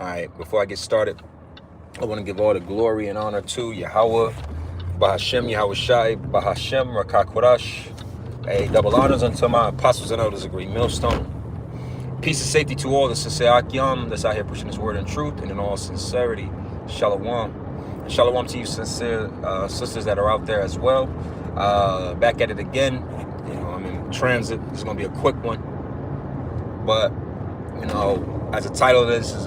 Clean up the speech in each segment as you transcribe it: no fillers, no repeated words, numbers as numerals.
All right, before I get started, I want to give all the glory and honor to Yahweh, Bahashem, Yahweh Shai, Bahashem, Rakakwarash. Hey, double honors unto my apostles and elders, a great millstone. Peace and safety to all the sincere Akyam that's out here pushing this word in truth and in all sincerity. Shalom. And shalom to you sincere sisters that are out there as well. Back at it again. You know, I'm in transit. It's going to be a quick one. But, you know, as the title of this is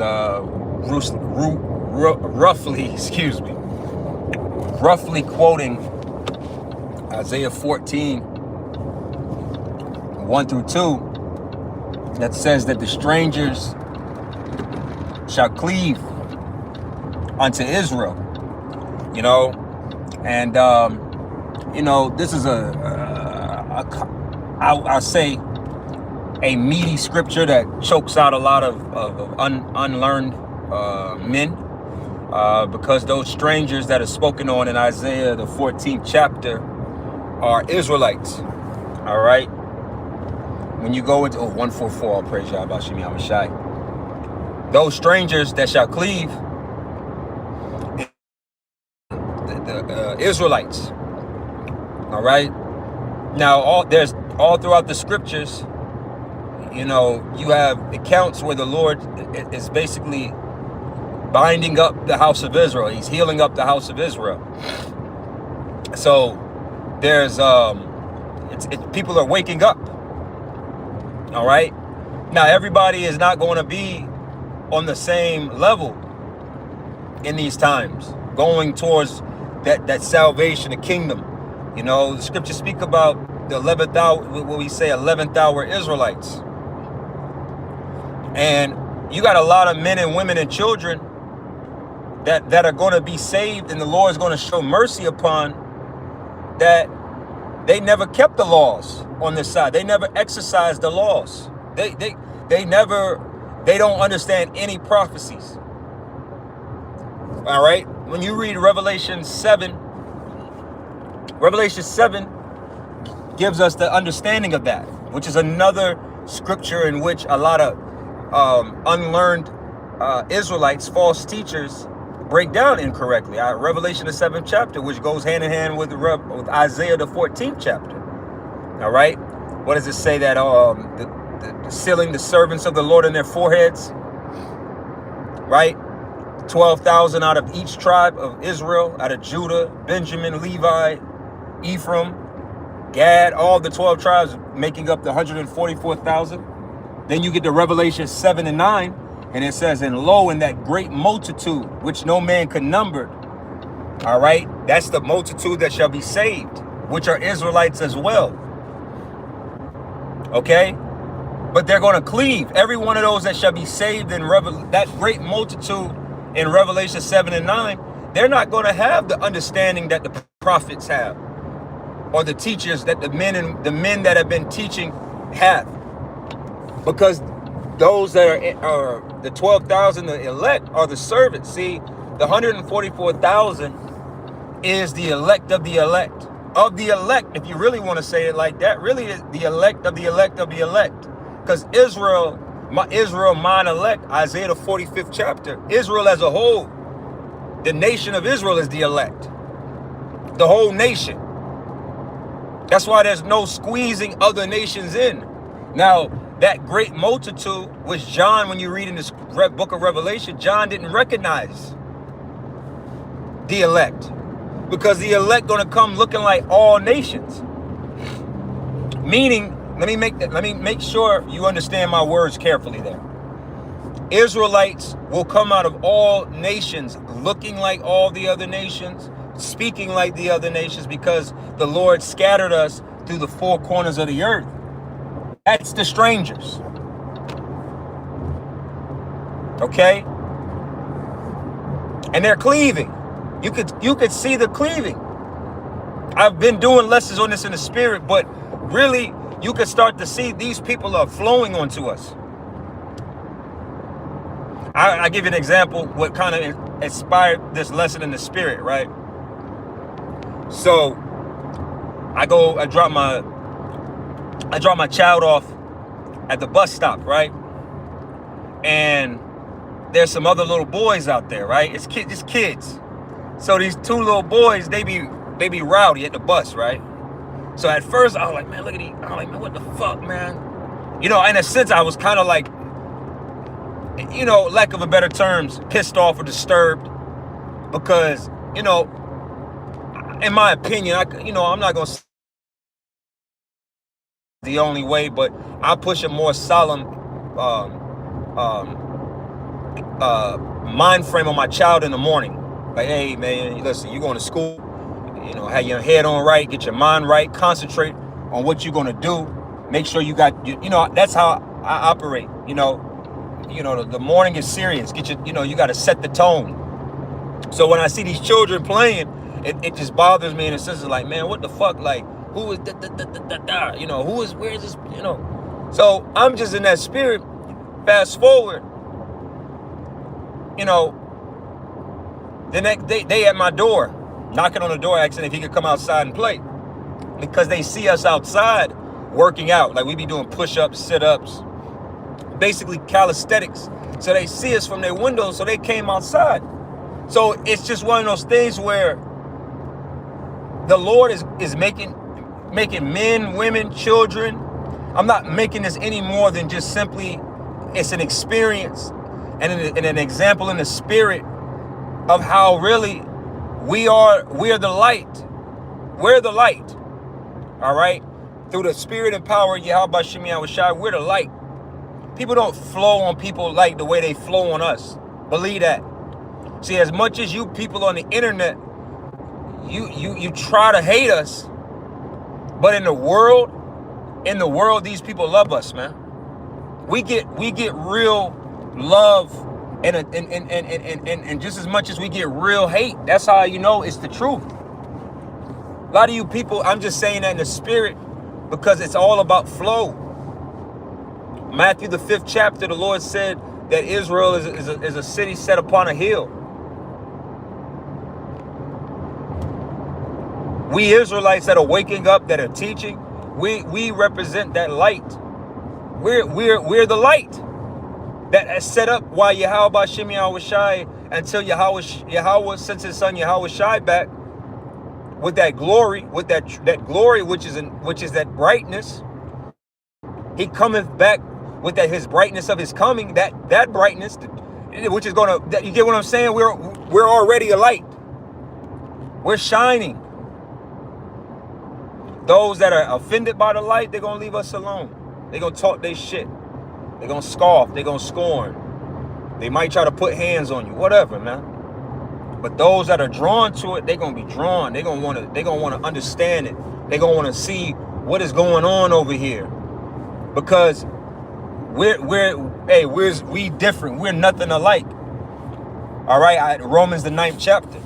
roughly quoting Isaiah 14, 1 through 2, that says that the strangers shall cleave unto Israel, you know, and, you know, this is I'll say a meaty scripture that chokes out a lot of unlearned men, because those strangers that are spoken on in Isaiah, the 14th chapter, are Israelites, all right? When you go into 144, I'll praise Yahweh Shem Yahweh Shai. Those strangers that shall cleave, the Israelites. All right. Now, all throughout the scriptures, you know, you have accounts where the Lord is basically binding up the house of Israel. He's healing up the house of Israel. So there's people are waking up. All right. Now, everybody is not going to be on the same level in these times, going towards that salvation, the kingdom. You know, the scriptures speak about the 11th hour, what we say 11th hour Israelites. And you got a lot of men and women and children that are going to be saved, and the Lord is going to show mercy upon, that they never kept the laws on this side. They never exercised the laws. They don't understand any prophecies. All right. When you read Revelation 7 gives us the understanding of that, which is another scripture in which a lot of unlearned Israelites, false teachers, break down incorrectly. Revelation the 7th chapter, which goes hand in hand with Isaiah the 14th chapter. All right. What does it say? That the sealing the servants of the Lord in their foreheads, right? 12,000 out of each tribe of Israel, out of Judah, Benjamin, Levi, Ephraim, Gad, all the 12 tribes making up the 144,000. Then you get to Revelation 7 and 9, and it says, and lo, in that great multitude, which no man could number. All right, that's the multitude that shall be saved, which are Israelites as well. Okay, but they're going to cleave. Every one of those that shall be saved in that great multitude in Revelation 7 and 9, they're not going to have the understanding that the prophets have, or the teachers that the men that have been teaching have, because those that are the 12,000, the elect, are the servants. See, the 144,000 is the elect of the elect of the elect. If you really want to say it like that, really is the elect of the elect of the elect. Because Israel, mine elect, Isaiah the 45th chapter, Israel as a whole, the nation of Israel is the elect. The whole nation. That's why there's no squeezing other nations in. Now, that great multitude, which John, when you read in this book of Revelation, John didn't recognize the elect, because the elect going to come looking like all nations. Meaning, let me make sure you understand my words carefully there. Israelites will come out of all nations looking like all the other nations, speaking like the other nations, because the Lord scattered us through the four corners of the earth. That's the strangers. Okay? And they're cleaving. You could see the cleaving. I've been doing lessons on this in the spirit, but really you could start to see these people are flowing onto us. I give you an example what kind of inspired this lesson in the spirit, right? So I drop my child off at the bus stop, right? And there's some other little boys out there, right? It's kids. So these two little boys, they be rowdy at the bus, right? So at first I was like, man, look at these. I'm like, man, what the fuck, man? You know, in a sense, I was kind of like, you know, lack of a better terms, pissed off or disturbed, because, you know, in my opinion, I'm not gonna say the only way, but I push a more solemn mind frame on my child in the morning. Like, hey man, listen, you're going to school, you know, have your head on right, get your mind right, concentrate on what you're going to do. Make sure you got, you know, that's how I operate. You know, the morning is serious. You got to set the tone. So when I see these children playing, it just bothers me in a sense of like, man, what the fuck? Like, who is you know, where is this, you know? So I'm just in that spirit. Fast forward, you know, the next day they at my door, knocking on the door, asking if he could come outside and play, because they see us outside working out. Like, we be doing push-ups, sit-ups, basically calisthenics. So they see us from their windows, so they came outside. So it's just one of those things where the Lord is making men, women, children. I'm not making this any more than just simply, it's an experience and an example in the spirit of how really we are the light. We're the light. All right? Through the spirit and power of Yahweh Shemi Awashai, we're the light. People don't flow on people like the way they flow on us. Believe that. See, as much as you people on the internet, you try to hate us, but in the world, these people love us, man. We get real love and just as much as we get real hate. That's how you know it's the truth. A lot of you people, I'm just saying that in the spirit because it's all about flow. Matthew the 5th chapter, the Lord said that Israel is a city set upon a hill. We Israelites that are waking up, that are teaching, we represent that light. We're the light that is set up while Yahweh Shemi Awashai, until Yahweh sends his son Yahweh Shai back with that glory, which is that brightness. He cometh back with his brightness of his coming, that brightness, which is gonna, you get what I'm saying? We're already a light. We're shining. Those that are offended by the light, they're gonna leave us alone. They're gonna talk their shit. They're gonna scoff. They're gonna scorn. They might try to put hands on you, whatever, man. But those that are drawn to it, they're gonna be drawn. They're gonna wanna understand it. They're gonna wanna see what is going on over here, because we different. We're nothing alike. All right, Romans the 9th chapter.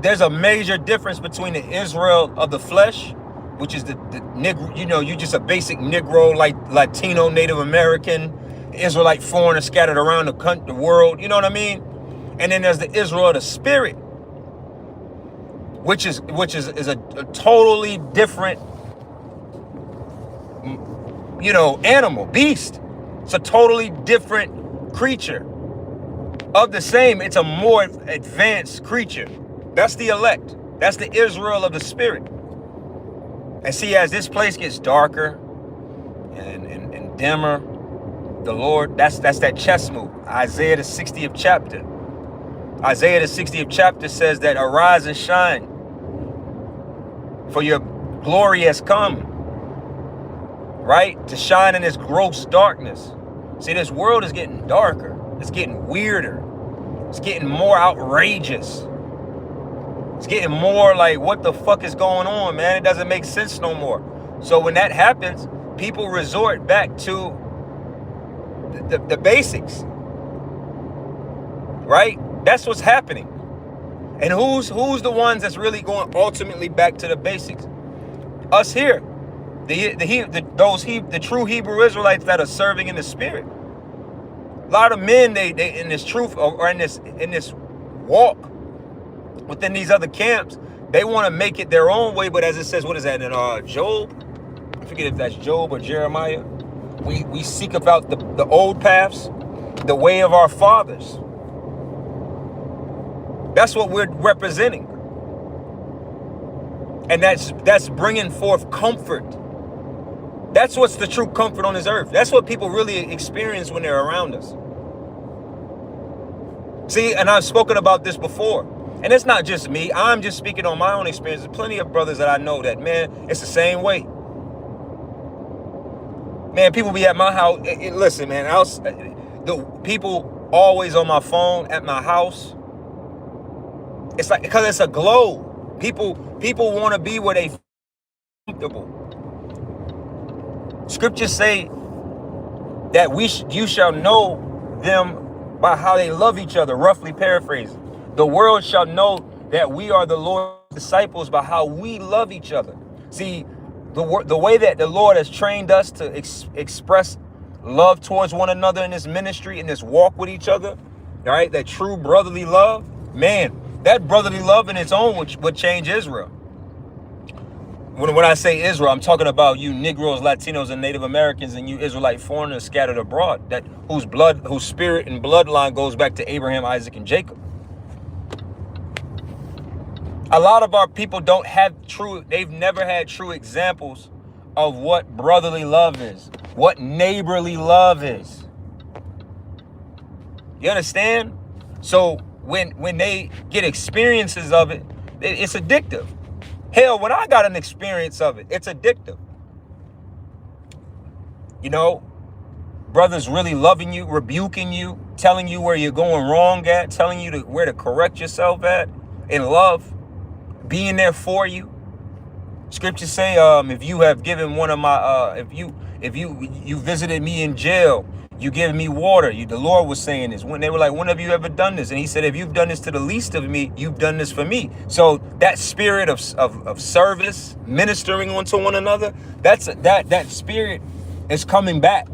There's a major difference between the Israel of the flesh, which is the Negro, you just a basic Negro, like Latino, Native American, Israelite foreigner scattered around the world, you know what I mean? And then there's the Israel of the spirit, which is a totally different, animal, beast. It's a totally different creature. Of the same, it's a more advanced creature. That's the elect. That's the Israel of the spirit. And see, as this place gets darker and dimmer, the Lord, that's that chess move. Isaiah the 60th chapter. Isaiah the 60th chapter says that arise and shine, for your glory has come. Right? To shine in this gross darkness. See, this world is getting darker. It's getting weirder. It's getting more outrageous. It's getting more like, what the fuck is going on, man? It doesn't make sense no more. So when that happens, people resort back to the basics. Right? That's what's happening. And who's the ones that's really going ultimately back to the basics? Us here. The true Hebrew Israelites that are serving in the spirit. A lot of men, they in this truth or in this walk within these other camps, they want to make it their own way. But as it says, what is that in Job? I forget if that's Job or Jeremiah. We seek about the old paths. the way of our fathers. That's what we're representing. And that's bringing forth comfort. That's what's the true comfort on this earth. That's what people really experience when they're around us. See, and I've spoken about this before. And it's not just me. I'm just speaking on my own experience. There's plenty of brothers that I know that, man, it's the same way. Man, people be at my house. Listen, man, the people always on my phone at my house. It's like, because it's a glow. People want to be where they comfortable. Scriptures say that you shall know them by how they love each other, roughly paraphrasing. The world shall know that we are the Lord's disciples by how we love each other. See, the way that the Lord has trained us to express love towards one another in this ministry, in this walk with each other, all right, that true brotherly love, man, that brotherly love in its own would change Israel. When I say Israel, I'm talking about you Negroes, Latinos, and Native Americans, and you Israelite foreigners scattered abroad, whose spirit and bloodline goes back to Abraham, Isaac, and Jacob. A lot of our people they've never had true examples of what brotherly love is, what neighborly love is. You understand? So when they get experiences of it, it's addictive. Hell, when I got an experience of it, it's addictive. You know, brothers really loving you, rebuking you, telling you where you're going wrong at, telling you where to correct yourself at in love, being there for you. Scriptures say, if you have given one of my, if you visited me in jail, you give me water. The Lord was saying this. When they were like, when have you ever done this? And he said, if you've done this to the least of me, you've done this for me. So that spirit of service, ministering onto one another, that spirit is coming back.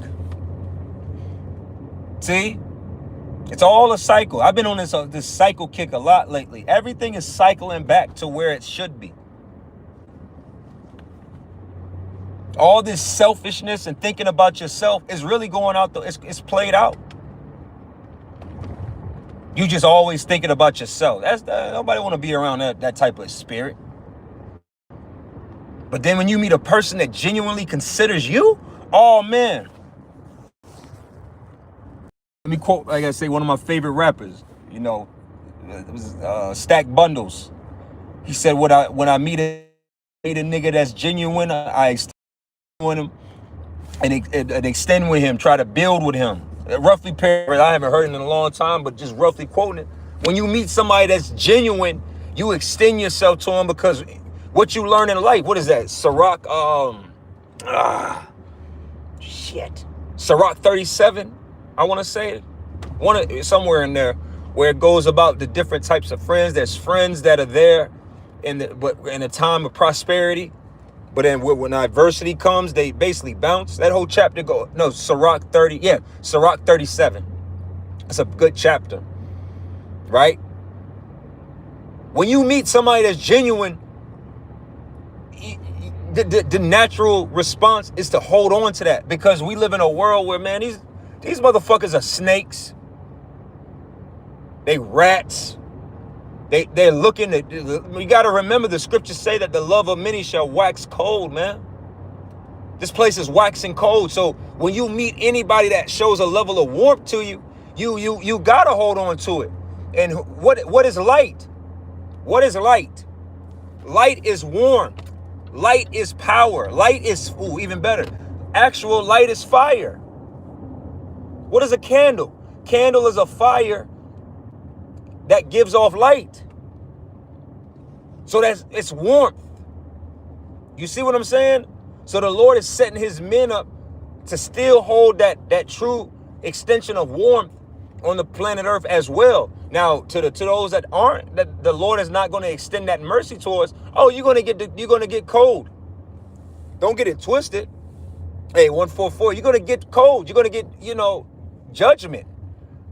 See? It's all a cycle. I've been on this cycle kick a lot lately. Everything is cycling back to where it should be. All this selfishness and thinking about yourself is really going out. It's played out. You just always thinking about yourself. Nobody want to be around that type of spirit. But then when you meet a person that genuinely considers you, oh man. Let me quote, like I say, one of my favorite rappers. You know, it was Stack Bundles. He said, when I meet a nigga that's genuine, I extend him and extend with him, try to build with him. Roughly paraphrase, I haven't heard it in a long time, but just roughly quoting it. When you meet somebody that's genuine, you extend yourself to him because what you learn in life, what is that? Sirach, Sirach 37, I want to say it. Somewhere in there where it goes about the different types of friends. There's friends that are there in a time of prosperity. But then when adversity comes, they basically bounce. That whole chapter Sirach 37. That's a good chapter, right? When you meet somebody that's genuine, the natural response is to hold on to that, because we live in a world where, man, these motherfuckers are snakes. They rats. They're looking at, we got to remember the scriptures say that the love of many shall wax cold, man. This place is waxing cold. So when you meet anybody that shows a level of warmth to you, you got to hold on to it. And what is light? What is light? Light is warmth. Light is power. Light is, even better, actual light is fire. What is a candle? Candle is a fire that gives off light. So it's warmth. You see what I'm saying? So the Lord is setting his men up to still hold that true extension of warmth on the planet Earth as well. Now, to those that aren't, that the Lord is not going to extend that mercy towards. Oh, you're going to get cold. Don't get it twisted. Hey, 144, you're going to get cold. You're going to get, judgment.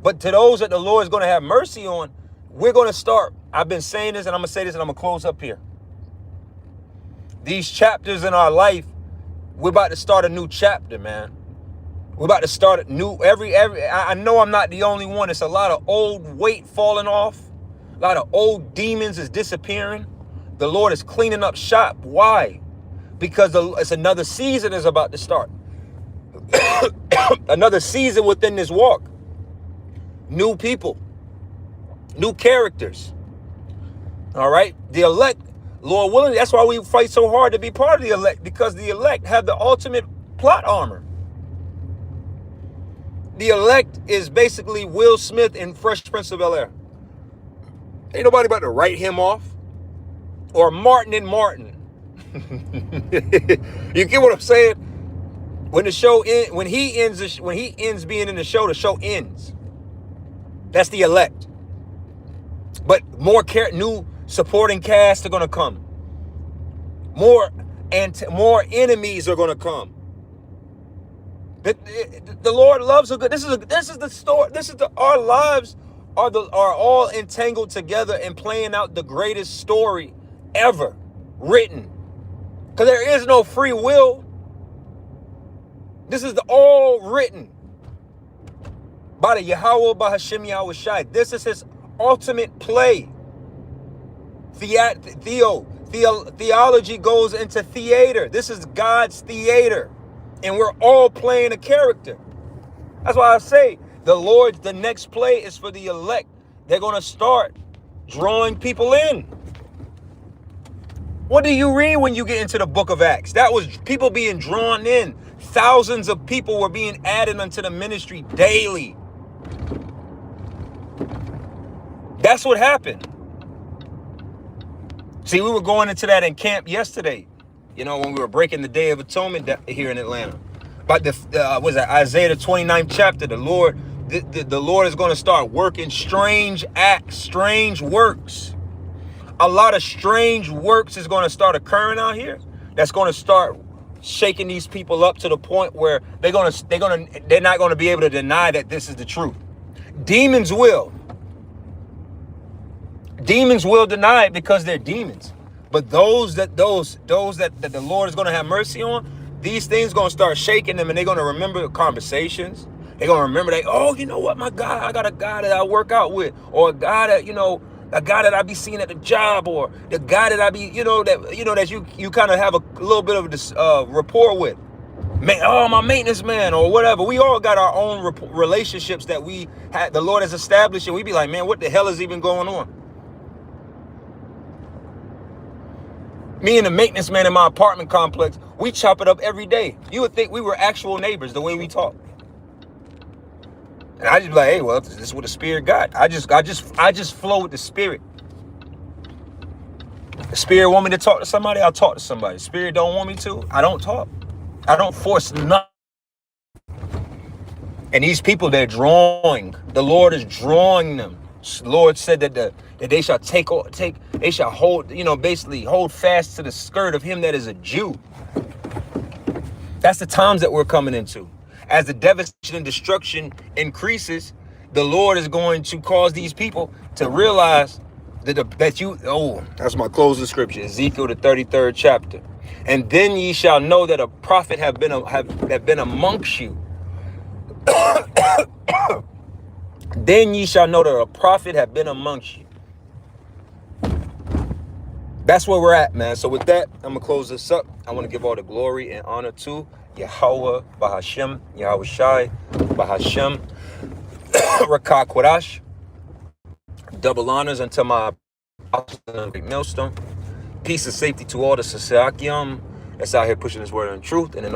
But to those that the Lord is going to have mercy on, we're going to start. I've been saying this, and I'm going to say this, and I'm going to close up here. These chapters in our life, we're about to start a new chapter, man. We're about to start a new, I know I'm not the only one. It's a lot of old weight falling off. A lot of old demons is disappearing. The Lord is cleaning up shop. Why? Because it's another season is about to start. Another season within this walk. New people. New characters. All right? The elect, Lord willing, that's why we fight so hard to be part of the elect, because the elect have the ultimate plot armor. The elect is basically Will Smith in Fresh Prince of Bel-Air. Ain't nobody about to write him off. Or Martin and Martin. You get what I'm saying? When the show when he ends being in the show ends. That's the elect. But more new supporting cast are gonna come. More enemies are gonna come. The Lord loves a good. This is the story. Our lives are all entangled together and playing out the greatest story ever written. Because there is no free will. This is all written by the Yahweh, by Hashem Yahweh Shai. This is his ultimate play. Theology goes into theater. This is God's theater. And we're all playing a character. That's why I say the next play is for the elect. They're going to start drawing people in. What do you read when you get into the book of Acts? That was people being drawn in. Thousands of people were being added unto the ministry daily. That's what happened. See, we were going into that in camp yesterday. You know, when we were breaking the Day of Atonement here in Atlanta. But was that Isaiah the 29th chapter? The Lord is going to start working strange acts, strange works. A lot of strange works is going to start occurring out here. That's going to start shaking these people up to the point where they're not going to be able to deny that this is the truth. Demons will deny it because they're demons. But those that the Lord is going to have mercy on, these things going to start shaking them, and they're going to remember the conversations. They're going to remember you know what, my God, I got a guy that I work out with, or a guy that, a guy that I be seeing at the job, or the guy that I be, that you kind of have a little bit of this rapport with. My maintenance man, or whatever. We all got our own relationships that the Lord has established, and we be like, man, what the hell is even going on? Me and the maintenance man in my apartment complex, we chop it up every day. You would think we were actual neighbors the way we talk. And I just be like, hey, well, this is what the Spirit got. I just flow with the Spirit. The Spirit want me to talk to somebody, I'll talk to somebody. The Spirit don't want me to, I don't talk. I don't force nothing. And these people, they're drawing. The Lord is drawing them. The Lord said that they shall they shall hold, basically hold fast to the skirt of him that is a Jew. That's the times that we're coming into. As the devastation and destruction increases, the Lord is going to cause these people to realize that's my closing scripture, Ezekiel the 33rd chapter. And then ye shall know that a prophet have been amongst you. Then ye shall know that a prophet have been amongst you. That's where we're at, man. So with that, I'm going to close this up. I want to give all the glory and honor to Yahweh, Bahashem, Yahweh Shai, Bahashem, Rakah Quadash. Double honors unto my great millstone. Peace and safety to all the Sasakium that's out here pushing this word and truth. And in